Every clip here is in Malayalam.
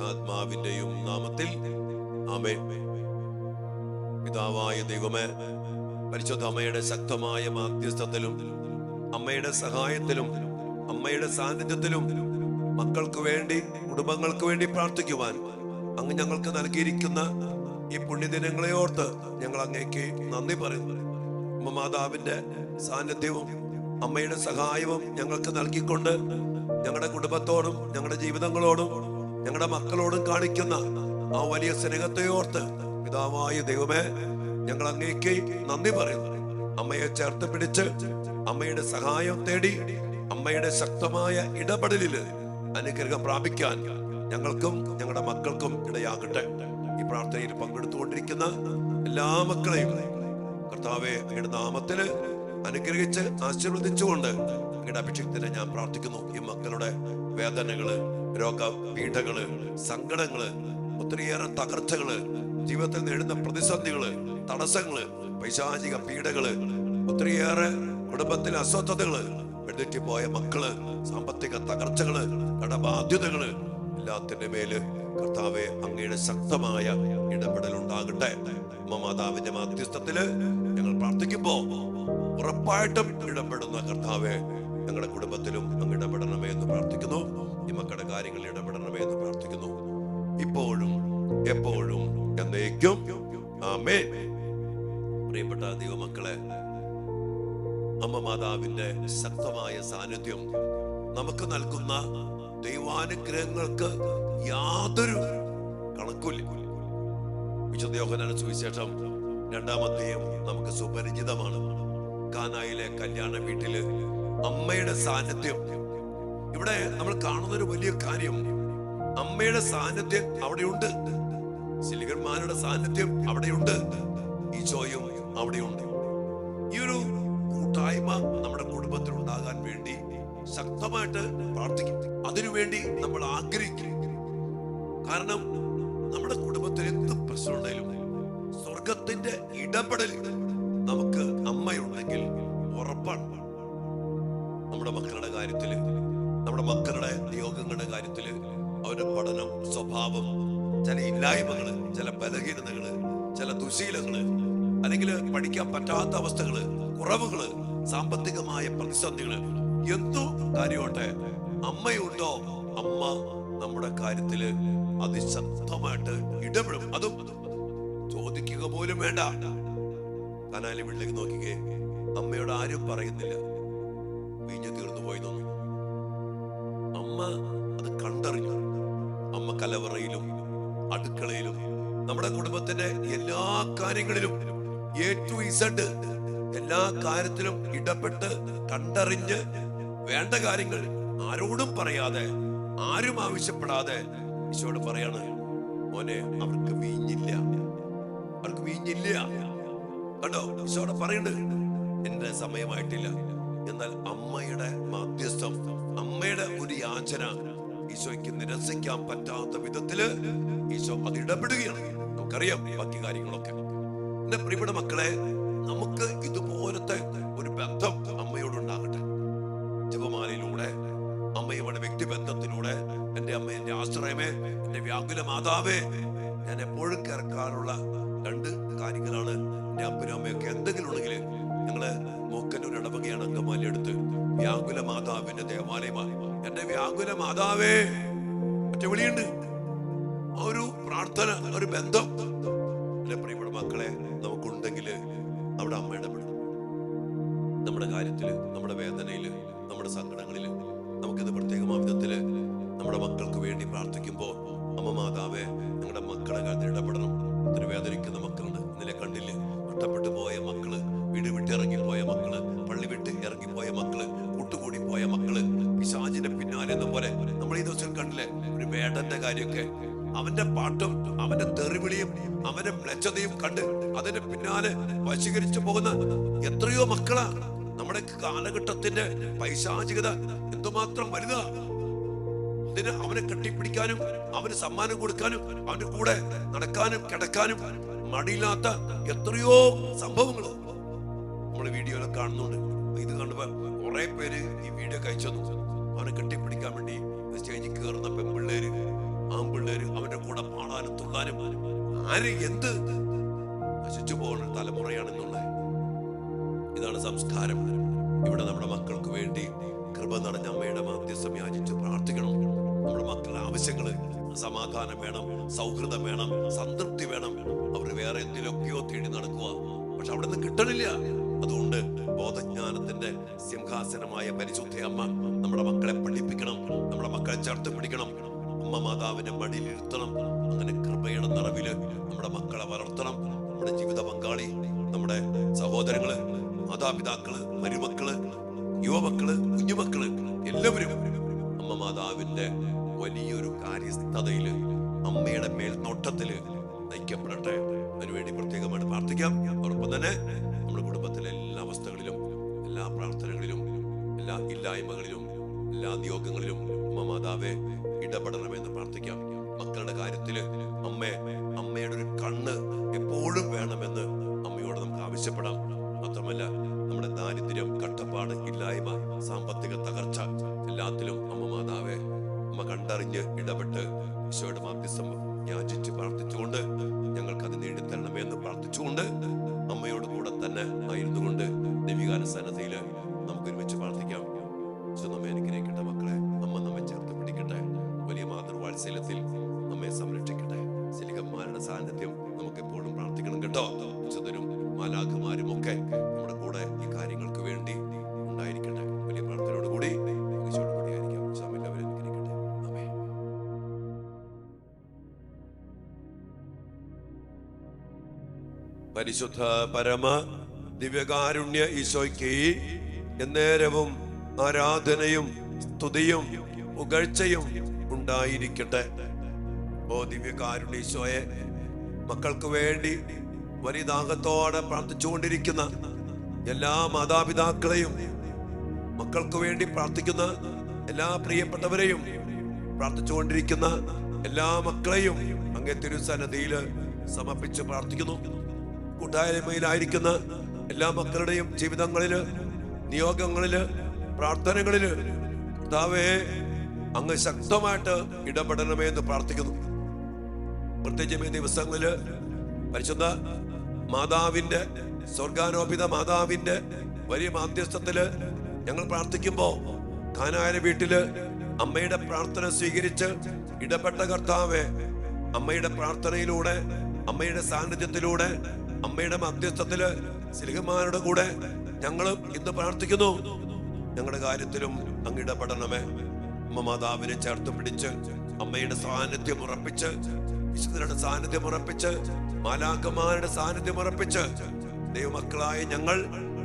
പരിശുദ്ധാത്മാവിന്റെയും നാമത്തിൽ ആമേൻ. പിതാവായ ദൈവമേ, പരിശുദ്ധ അമ്മയുടെ ശക്തമായ മാധ്യസ്ഥത്തിലും അമ്മയുടെ സഹായത്തിലും അമ്മയുടെ സാന്നിധ്യത്തിലും മക്കൾക്ക് വേണ്ടി, കുടുംബങ്ങൾക്ക് വേണ്ടി പ്രാർത്ഥിക്കുവാൻ അങ്ങ് ഞങ്ങൾക്ക് നൽകിയിരിക്കുന്ന ഈ പുണ്യദിനങ്ങളെ ഓർത്ത് ഞങ്ങൾ അങ്ങേക്ക് നന്ദി പറയുന്നു. അമ്മ മാതാവിന്റെ സാന്നിധ്യവും അമ്മയുടെ സഹായവും ഞങ്ങൾക്ക് നൽകിക്കൊണ്ട് ഞങ്ങളുടെ കുടുംബത്തോടും ഞങ്ങളുടെ ജീവിതങ്ങളോടും ഞങ്ങളുടെ മക്കളോടും കാണിക്കുന്ന ആ വലിയ സ്നേഹത്തെ ഓർത്ത് പിതാവായ ദൈവമേ, ഞങ്ങൾ അങ്ങേക്ക് നന്ദി പറയുന്നു. അമ്മയെ ചേർത്ത് പിടിച്ച് അമ്മയുടെ സഹായം തേടി അമ്മയുടെ ശക്തമായ ഇടപെടലിൽ അനുഗ്രഹം പ്രാപിക്കാൻ ഞങ്ങൾക്കും ഞങ്ങളുടെ മക്കൾക്കും ഇടയാകട്ടെ. ഈ പ്രാർത്ഥനയിൽ പങ്കെടുത്തുകൊണ്ടിരിക്കുന്ന എല്ലാ മക്കളെയും കർത്താവെ അങ്ങയുടെ നാമത്തില് അനുഗ്രഹിച്ച് ആശീർവദിച്ചുകൊണ്ട് അങ്ങയുടെ അഭിഷേകത്തിന് ഞാൻ പ്രാർത്ഥിക്കുന്നു. ഈ മക്കളുടെ വേദനകള്, രോഗപീഠകള്, സങ്കടങ്ങള്, ഒത്തിരിയേറെ തകർച്ചകള്, ജീവിതത്തിൽ നേടുന്ന പ്രതിസന്ധികള്, തടസ്സങ്ങള്, പൈശാചിക പീഡകള്, ഒത്തിരിയേറെ കുടുംബത്തിലെ അസ്വസ്ഥതകള്, എഴുന്നേറ്റുപോയ മക്കള്, സാമ്പത്തിക തകർച്ചകള്, കടബാധ്യതകള്, എല്ലാത്തിന്റെ മേല് കർത്താവെ അങ്ങയുടെ ശക്തമായ ഇടപെടൽ ഉണ്ടാകട്ടെ. അമ്മ മാതാവിന്റെ മാധ്യസ്ഥത്തില് ഞങ്ങൾ പ്രാർത്ഥിക്കുമ്പോ ഉറപ്പായിട്ടും ഇടപെടുന്ന കർത്താവെ ഞങ്ങളുടെ കുടുംബത്തിലും അങ്ങ് ഇടപെടണമേ എന്ന് പ്രാർത്ഥിക്കുന്നു. ഈ മക്കളുടെ കാര്യങ്ങളിൽ ഇടപെടണമേ എന്ന് പ്രാർത്ഥിക്കുന്നു, ഇപ്പോഴും എപ്പോഴും എന്നേക്കും ആമേൻ. പ്രിയപ്പെട്ട ദൈവമക്കളെ, അമ്മ മാതാവിന്റെ ശക്തമായ സാന്നിധ്യം നമുക്ക് നൽകുന്ന ദൈവാനുഗ്രഹങ്ങൾക്ക് യാതൊരു കണക്കുമില്ല. വിശുദ്ധ യോഹന്നാന്റെ സുവിശേഷം 2-ാം അധ്യായം നമുക്ക് സുപരിചിതമാണ്. കാനായിലെ കല്യാണ വീട്ടില് അമ്മയുടെ സാന്നിധ്യം. ഇവിടെ നമ്മൾ കാണുന്നൊരു വലിയ കാര്യം, അമ്മയുടെ സാന്നിധ്യം അവിടെയുണ്ട്, ശിലികന്മാരുടെ സാന്നിധ്യം അവിടെയുണ്ട്, ഈശോയും അവിടെയുണ്ട്. ഈ ഒരു കൂട്ടായ്മ നമ്മുടെ കുടുംബത്തിൽ ഉണ്ടാകാൻ വേണ്ടി ശക്തമായിട്ട് പ്രാർത്ഥിക്കും. അതിനുവേണ്ടി നമ്മൾ ആഗ്രഹിക്കും. കാരണം നമ്മുടെ കുടുംബത്തിൽ എന്ത് പ്രശ്നമുണ്ടെങ്കിലും സ്വർഗത്തിന്റെ ഇടപെടൽ നമുക്ക് അമ്മയുണ്ടെങ്കിൽ ഉറപ്പാണ്. നമ്മുടെ മക്കളുടെ കാര്യത്തില്, നമ്മുടെ മക്കളുടെ നിയോഗങ്ങളുടെ കാര്യത്തില്, അവരുടെ പഠനം, സ്വഭാവം, ചില ഇല്ലായ്മകള്, ചില ബലഹീനതകള്, ചില ദുശീലങ്ങള്, അല്ലെങ്കിൽ പഠിക്കാൻ പറ്റാത്ത അവസ്ഥകള്, കുറവുകള്, സാമ്പത്തികമായ പ്രതിസന്ധികള്, എന്തോ കാര്യമാട്ടെ, അമ്മയുണ്ടോ, അമ്മ നമ്മുടെ കാര്യത്തില് അതിശക്തമായിട്ട് ഇടപെടും. അതും ചോദിക്കുക പോലും വേണ്ട. കനാലി വീട്ടിലേക്ക് നോക്കിക്കേ, അമ്മയോട് ആരും പറയുന്നില്ല വീഞ്ഞ് തീർന്നു പോയി തോന്നി. അമ്മ അത് കണ്ടറിഞ്ഞു. അമ്മ കലവറയിലും അടുക്കളയിലും നമ്മുടെ കുടുംബത്തിന്റെ എല്ലാ കാര്യങ്ങളിലും A to Z എല്ലാ കാര്യത്തിലും ഇടപെട്ട് കണ്ടറിഞ്ഞ് വേണ്ട കാര്യങ്ങൾ ആരോടും പറയാതെ, ആരും ആവശ്യപ്പെടാതെ ഈശോയോട് പറയാണ്, മോനെ അവർക്ക് വീഞ്ഞില്ല, അവർക്ക് വീഞ്ഞില്ല. കണ്ടോ, ഈശോയോട് പറയുന്നുണ്ട്, എന്റെ സമയമായിട്ടില്ല. എന്നാൽ അമ്മയുടെ മാധ്യസ്ഥം, അമ്മയുടെ ഒരു യാചന ഈശോയ്ക്ക് നിരസിക്കാൻ പറ്റാത്ത വിധത്തില് ഈശോ അത് ഇടപെടുകയാണ്. നമുക്കറിയാം ബാക്കി കാര്യങ്ങളൊക്കെ. എന്റെ പ്രിയപ്പെട്ട മക്കളെ, നമുക്ക് ഇതുപോലത്തെ ഒരു ബന്ധം അമ്മയോടുണ്ടാകട്ടെ. ജപമാലയിലൂടെ, അമ്മയുടെ വ്യക്തിബന്ധത്തിലൂടെ, എന്റെ അമ്മ, എന്റെ ആശ്രയമേ, എന്റെ വ്യാകുല മാതാവേ, ഞാൻ എപ്പോഴും കേൾക്കാറുള്ള 2 കാര്യങ്ങളാണ്. എന്റെ അപ്പനും അമ്മയൊക്കെ എന്തെങ്കിലും ഉണ്ടെങ്കിൽ ഞങ്ങള് മൂക്കന്നൂർ ഇടവകയാണ്, അങ്കമാലി അടുത്ത് വ്യാകുല മാതാവിന്റെ ദേവാലയമാണ്. എന്റെ വ്യാകുല മാതാവേ മറ്റേ വിളിയുണ്ട്. ആ ഒരു പ്രാർത്ഥന, ഒരു ബന്ധം എന്റെ പ്രിയപ്പെട്ട മക്കളെ നമുക്കുണ്ടെങ്കിൽ അവിടെ അമ്മ ഇടപെടും. നമ്മുടെ കാര്യത്തില്, നമ്മുടെ വേദനയില്, നമ്മുടെ സങ്കടങ്ങളില് നമുക്കിത് പ്രത്യേകമായ വിധത്തില് നമ്മുടെ മക്കൾക്ക് വേണ്ടി പ്രാർത്ഥിക്കുമ്പോ, അമ്മ മാതാവേ ഞങ്ങളുടെ മക്കളെ കാര്യത്തിൽ ഇടപെടണം. ഒത്തിരി വേദനിക്കുന്ന മക്കളുണ്ട്. ഇന്നലെ കണ്ടില്ലേ, നഷ്ടപ്പെട്ടു പോയ മക്കള്, വീട് വിട്ട് ഇറങ്ങിപ്പോയ മക്കള്, പള്ളി വിട്ട് ഇറങ്ങിപ്പോയ മക്കള്, കൂട്ടുകൂടി പോയ മക്കള്, പിശാചിന്റെ പിന്നാലെ എന്ന പോലെ നമ്മൾ ഈ ദിവസം കണ്ടില്ലേ ഒരു വേടന്റെ കാര്യമൊക്കെ. അവന്റെ പാട്ടും അവന്റെ തെറിവിളിയും അവന്റെ മ്ലേച്ഛതയും കണ്ട് അതിന്റെ പിന്നാലെ വശീകരിച്ചു പോകുന്ന എത്രയോ മക്കളാ. നമ്മുടെ കാലഘട്ടത്തിന്റെ പൈശാചികത എന്തുമാത്രം വലുതാ. അതിന് അവനെ കെട്ടിപ്പിടിക്കാനും അവന് സമ്മാനം കൊടുക്കാനും അവന്റെ കൂടെ നടക്കാനും കിടക്കാനും മടിയില്ലാത്ത എത്രയോ സംഭവങ്ങൾ നമ്മൾ വീഡിയോയിൽ കാണുന്നുണ്ട്. ഇത് കണ്ടപ്പോ കുറെ പേര് ഈ വീഡിയോ കഴിച്ചു തന്നു. അവനെ കെട്ടിപ്പിടിക്കാൻ വേണ്ടി സ്റ്റേജിൽ കയറുന്ന പെൺപിള്ളേര് ആൺപിള്ളേര് അവന്റെ കൂടെ പാടാനും തുള്ളാനും ആര് എന്ത് നശിച്ചു പോകുന്ന തലമുറയാണെന്നുള്ള ഇതാണ് സംസ്കാരം. ഇവിടെ നമ്മുടെ മക്കൾക്ക് വേണ്ടി കൃപ നിറഞ്ഞ അമ്മയുടെ മാധ്യസ്ഥം യാചിച്ച് പ്രാർത്ഥിക്കണം. നമ്മുടെ മക്കളുടെ ആവശ്യങ്ങള് സമാധാനം വേണം, സൗഹൃദം വേണം, സംതൃപ്തി വേണം. അവർ വേറെ എന്തിലൊക്കെയോ തേടി നടക്കുക, പക്ഷെ അവിടെ നിന്ന് കിട്ടണില്ല. അതുകൊണ്ട് ബോധജ്ഞാനത്തിന്റെ സിംഹാസനമായ പരിശുദ്ധ അമ്മ നമ്മുടെ മക്കളെ പഠിപ്പിക്കണം, നമ്മുടെ മക്കളെ ചേർത്ത് പിടിക്കണം, അമ്മ മാതാവിന്റെ മടിയിലിരുത്തണം. അങ്ങനെ കൃപയുടെ നിറവില് നമ്മുടെ മക്കളെ വളർത്തണം. നമ്മുടെ ജീവിത പങ്കാളി, നമ്മുടെ സഹോദരങ്ങള്, മാതാപിതാക്കള്, മരുമക്കള്, യുവമക്കള്, കുഞ്ഞുമക്കള് എല്ലാവരും അമ്മ മാതാവിന്റെ വലിയൊരു കാര്യസ്ഥതയില്, അമ്മയുടെ മേൽനോട്ടത്തില് നയിക്കപ്പെടട്ടെ. അതിനുവേണ്ടി പ്രത്യേകമായിട്ട് പ്രാർത്ഥിക്കാം. അതോടൊപ്പം തന്നെ നമ്മുടെ കുടുംബത്തിലെ എല്ലാ അവസ്ഥകളിലും, എല്ലാ പ്രാർത്ഥനകളിലും, എല്ലാ ഇല്ലായ്മകളിലും, എല്ലാ നിയോഗങ്ങളിലും അമ്മ മാതാവെ ഇടപെടണമെന്ന് പ്രാർത്ഥിക്കാം. മക്കളുടെ കാര്യത്തില് അമ്മയുടെ ഒരു കണ്ണ് എപ്പോഴും വേണമെന്ന് അമ്മയോട് നമുക്ക് ആവശ്യപ്പെടാം. മാത്രമല്ല നമ്മുടെ ദാരിദ്ര്യം, കഷ്ടപ്പാട്, ഇല്ലായ്മ, സാമ്പത്തിക തകർച്ച എല്ലാത്തിലും അമ്മ മാതാവെ അമ്മ കണ്ടറിഞ്ഞ് ഇടപെട്ട് ഈശോയുടെ മാധ്യസ്ഥം യാചിച്ച് പ്രാർത്ഥിച്ചുകൊണ്ട് ഞങ്ങൾക്കത് നേടിത്തരണമേ എന്ന് പ്രാർത്ഥിച്ചുകൊണ്ട് അമ്മയോട് കൂടെ തന്നെ ആയിരുന്നു കൊണ്ട് ദൈവികാന സന്നദ്ധയില് നമുക്ക് ഒരുമിച്ച് പ്രാർത്ഥിക്കാം. ഈശോ നമ്മെ അനുഗ്രഹിക്കട്ടെ. മക്കളെ, അമ്മ നമ്മെ ചേർത്ത് പിടിക്കട്ടെ. വലിയ മാതൃവാത്സല്യത്തിൽ നമ്മെ സംരക്ഷിക്കട്ടെ. ശലികന്മാരുടെ സാന്നിധ്യം നമുക്ക് എപ്പോഴും പ്രാർത്ഥിക്കണം കേട്ടോ. വിശുദ്ധരും മാലാഖമാരും ഒക്കെ നമ്മുടെ കൂടെ ഈ കാര്യങ്ങൾക്ക് വേണ്ടി ഉണ്ടായിരിക്കട്ടെ. വലിയ പ്രാർത്ഥനയോട് കൂടി ഈശോയോട് കൂടി ആയിരിക്കാം. എല്ലാവരും അനുഗ്രഹിക്കട്ടെ. ആമേൻ. പരിശുദ്ധ പരമ ദിവ്യകാരുണ്യ ഈശോയ്ക്ക് എന്നേരവും ആരാധനയും സ്തുതിയും പുകഴ്ചയും ഉണ്ടായിരിക്കട്ടെ. ഓ ദിവ്യകാരുണ്യ ഈശോയെ, മക്കൾക്ക് വേണ്ടി വലിയ ദാഹത്തോടെ പ്രാർത്ഥിച്ചുകൊണ്ടിരിക്കുന്ന എല്ലാ മാതാപിതാക്കളെയും, മക്കൾക്ക് വേണ്ടി പ്രാർത്ഥിക്കുന്ന എല്ലാ പ്രിയപ്പെട്ടവരെയും, പ്രാർത്ഥിച്ചുകൊണ്ടിരിക്കുന്ന എല്ലാ മക്കളെയും അങ്ങേ തിരുസന്നിധിയിൽ സമർപ്പിച്ച് പ്രാർത്ഥിക്കുന്നു. കൂട്ടായ്മയിലായിരിക്കുന്ന എല്ലാ മക്കളുടെയും ജീവിതങ്ങളില്, നിയോഗങ്ങളില്, പ്രാർത്ഥനകളില് കർത്താവേ അങ്ങ് ശക്തമായിട്ട് ഇടപെടണമേ എന്ന് പ്രാർത്ഥിക്കുന്നു. പ്രത്യേകിച്ച് ഈ ദിവസങ്ങളില് പരിശുദ്ധ മാതാവിന്റെ, സ്വർഗാരോപിത മാതാവിന്റെ വലിയ മാധ്യസ്ഥത്തില് ഞങ്ങൾ പ്രാർത്ഥിക്കുമ്പോ കാനായിലെ വീട്ടില് അമ്മയുടെ പ്രാർത്ഥന സ്വീകരിച്ച് ഇടപെട്ട കർത്താവേ, അമ്മയുടെ പ്രാർത്ഥനയിലൂടെ, അമ്മയുടെ സാന്നിധ്യത്തിലൂടെ, അമ്മയുടെ മധ്യസ്ഥത്തില് സ്ലിഹന്മാരുടെ കൂടെ ഞങ്ങളും ഇന്ന് പ്രാർത്ഥിക്കുന്നു. ഞങ്ങളുടെ കാര്യത്തിലും അങ്ങ് ഇടപെടണമേ. അമ്മ മാതാവിനെ ചേർത്ത് പിടിച്ച് അമ്മയുടെ സാന്നിധ്യം ഉറപ്പിച്ച്, വിശുദ്ധരുടെ സാന്നിധ്യം ഉറപ്പിച്ച്, മാലാഖമാരുടെ സാന്നിധ്യം ഉറപ്പിച്ച് ദൈവമക്കളായ ഞങ്ങൾ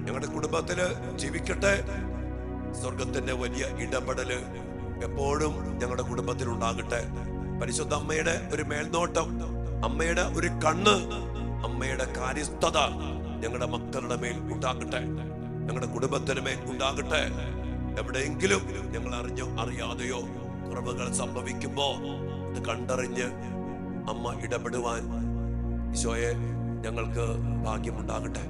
ഞങ്ങളുടെ കുടുംബത്തില് ജീവിക്കട്ടെ. സ്വർഗത്തിന്റെ വലിയ ഇടപെടല് എപ്പോഴും ഞങ്ങളുടെ കുടുംബത്തിൽ ഉണ്ടാകട്ടെ. പരിശുദ്ധ അമ്മയുടെ ഒരു മേൽനോട്ടം, അമ്മയുടെ ഒരു കണ്ണ്, അമ്മയുടെ കാര്യസ്ഥത ഞങ്ങളുടെ മക്കളുടെ മേൽ ഉണ്ടാകട്ടെ, ഞങ്ങളുടെ കുടുംബത്തിന് മേൽ ഉണ്ടാകട്ടെ. എവിടെയെങ്കിലും ഞങ്ങൾ അറിഞ്ഞോ അറിയാതെയോ കുറവുകൾ സംഭവിക്കുമ്പോ അത് കണ്ടറിഞ്ഞ് അമ്മ ഇടപെടുവാൻ ഈശോയെ ഞങ്ങൾക്ക് ഭാഗ്യമുണ്ടാകട്ടെ.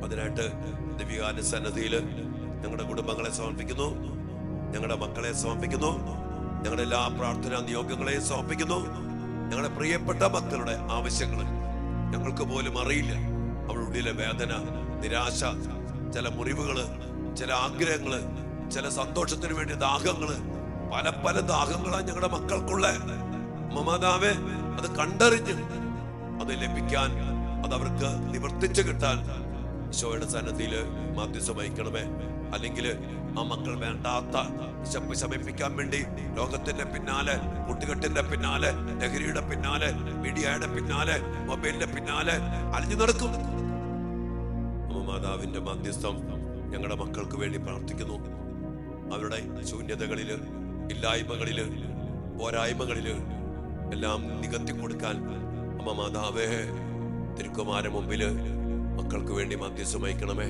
അതിനായിട്ട് ദിവ്യകാരുണ്യ സന്നിധിയിൽ ഞങ്ങളുടെ കുടുംബങ്ങളെ സമർപ്പിക്കുന്നു, ഞങ്ങളുടെ മക്കളെ സമർപ്പിക്കുന്നു, ഞങ്ങളുടെ എല്ലാ പ്രാർത്ഥനാ നിയോഗങ്ങളെയും സമർപ്പിക്കുന്നു. ഞങ്ങളുടെ പ്രിയപ്പെട്ട മക്കളുടെ ആവശ്യങ്ങൾ ഞങ്ങൾക്ക് പോലും അറിയില്ല. അവരുടെ ഉള്ളിലെ വേദന, നിരാശ, ചില മുറിവുകള്, ചില ആഗ്രഹങ്ങള്, ചില സന്തോഷത്തിന് വേണ്ടി ദാഹങ്ങള്, പല പല ദാഹങ്ങളാണ് ഞങ്ങളുടെ മക്കൾക്കുള്ള. മാതാവേ, അത് കണ്ടറിഞ്ഞ് അത് ലഭിക്കാൻ, അത് അവർക്ക് നിവർത്തിച്ച് കിട്ടാൻ ഈശോയുടെ സന്നിധിയില് മാധ്യസ്ഥം വഹിക്കണമേ. അല്ലെങ്കിൽ ആ മക്കൾ വേണ്ടാത്ത വിശപ്പ് ശമിപ്പിക്കാൻ വേണ്ടി ലോകത്തിന്റെ പിന്നാലെ, കൂട്ടുകെട്ടിന്റെ പിന്നാലെ, ലഹരിയുടെ പിന്നാലെ, മീഡിയയുടെ പിന്നാലെ, മൊബൈലിന്റെ പിന്നാലെ അലിഞ്ഞു നടക്കും. മാതാവിന്റെ മധ്യസ്ഥം ഞങ്ങളുടെ മക്കൾക്ക് വേണ്ടി പ്രാർത്ഥിക്കുന്നു. അവരുടെ ശൂന്യതകളില്, ഇല്ലായ്മകളില്, പോരായ്മകളില് എല്ലാം നികത്തി കൊടുക്കാൻ അമ്മ മാതാവേ തിരുക്കുമാര മുമ്പില് മക്കൾക്ക് വേണ്ടി മധ്യസ്ഥം വഹിക്കണമേ.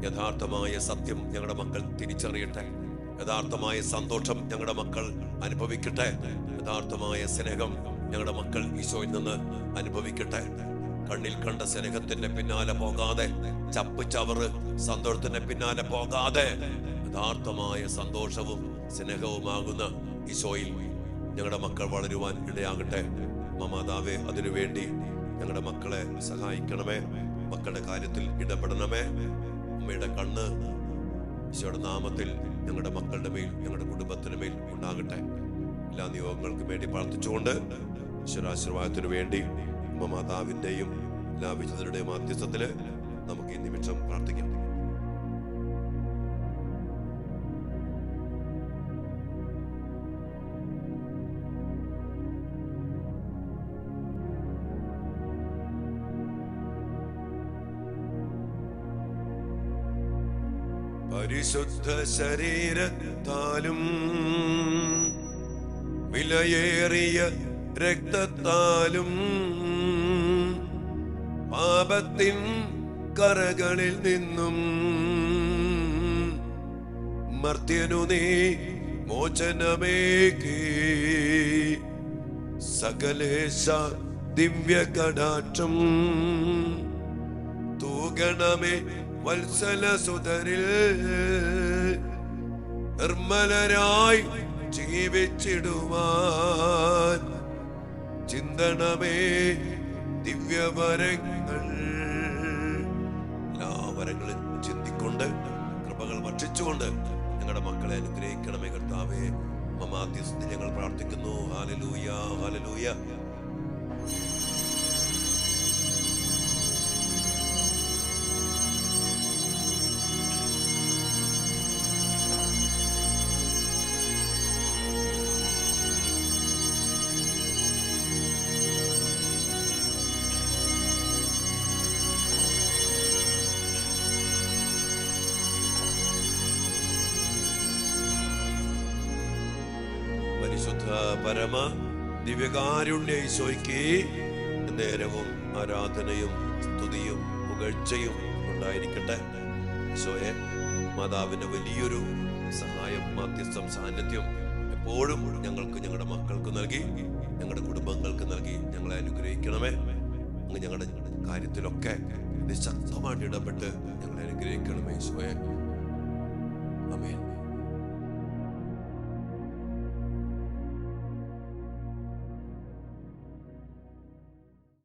യഥാർത്ഥമായ സത്യം ഞങ്ങളുടെ മക്കൾ തിരിച്ചറിയട്ടെ. യഥാർത്ഥമായ സന്തോഷം ഞങ്ങളുടെ മക്കൾ അനുഭവിക്കട്ടെ. യഥാർത്ഥമായ സ്നേഹം ഞങ്ങളുടെ മക്കൾ ഈശോയിൽ നിന്ന് അനുഭവിക്കട്ടെ. കണ്ണിൽ കണ്ട സ്നേഹത്തിന്റെ പിന്നാലെ പോകാതെ, ചപ്പ് ചവറ് സന്തോഷത്തിന്റെ പിന്നാലെ പോകാതെ, യഥാർത്ഥമായ സന്തോഷവും സ്നേഹവുമാകുന്ന ഈശോയിൽ ഞങ്ങളുടെ മക്കൾ വളരുവാൻ ഇടയാകട്ടെ. മാതാവേ, അതിനുവേണ്ടി ഞങ്ങളുടെ മക്കളെ സഹായിക്കണമേ. മക്കളുടെ കാര്യത്തിൽ ഇടപെടണമേ. അമ്മയുടെ കണ്ണ് ഈശോയുടെ നാമത്തിൽ ഞങ്ങളുടെ മക്കളുടെ മേൽ, ഞങ്ങളുടെ കുടുംബത്തിന് മേൽ ഉണ്ടാകട്ടെ. എല്ലാ നിയോഗങ്ങൾക്കും വേണ്ടി പ്രാർത്ഥിച്ചുകൊണ്ട് ഈശ്വരാശീർവാദത്തിനു വേണ്ടി മാതാവിൻ്റെയും എല്ലാ വിശുദ്ധരുടെയും മധ്യസ്ഥത്തില് നമുക്ക് ഈ നിമിഷം പ്രാർത്ഥിക്കാം. പരിശുദ്ധ ശരീരത്താലും വിലയേറിയ രക്തത്താലും പാപത്തിൻ കറകളിൽ നിന്നും മർത്യനു നീ മോചനമേകി സകലേശ ദിവ്യ കടാക്ഷം തൂഗണമേ വത്സല സുതരിൽ നിർമ്മലരായി ജീവിച്ചിടുവാൻ ചിന്തണമേ ദിവ്യവരങ്ങൾ. എല്ലാ വരങ്ങളും ചിന്തിക്കൊണ്ട് കൃപകൾ ഭക്ഷിച്ചുകൊണ്ട് ഞങ്ങളുടെ മക്കളെ അനുഗ്രഹിക്കണമേ കർത്താവേ. മധ്യസ്ഥ ഞങ്ങൾ പ്രാർത്ഥിക്കുന്നു. Hallelujah, hallelujah. പരിശുദ്ധ പരമ ദിവ്യകാരുണ്യ ഈശോയ്ക്ക് നേരവും ആരാധനയും സ്തുതിയും പുകഴ്ചയും ഉണ്ടായിരിക്കട്ടെ. ഈശോയെ, മാതാവിന്റെ വലിയൊരു സഹായം, മധ്യസ്ഥം, സാന്നിധ്യം എപ്പോഴും ഞങ്ങൾക്ക്, ഞങ്ങളുടെ മക്കൾക്ക് നൽകി, ഞങ്ങളുടെ കുടുംബങ്ങൾക്ക് നൽകി ഞങ്ങളെ അനുഗ്രഹിക്കണമേ. അങ്ങ് ഞങ്ങളുടെ കാര്യത്തിലൊക്കെ നിശബ്ദമായിട്ട് ഇടപെട്ട് ഞങ്ങളെ അനുഗ്രഹിക്കണമേ ഈശോയെ. ആമേൻ.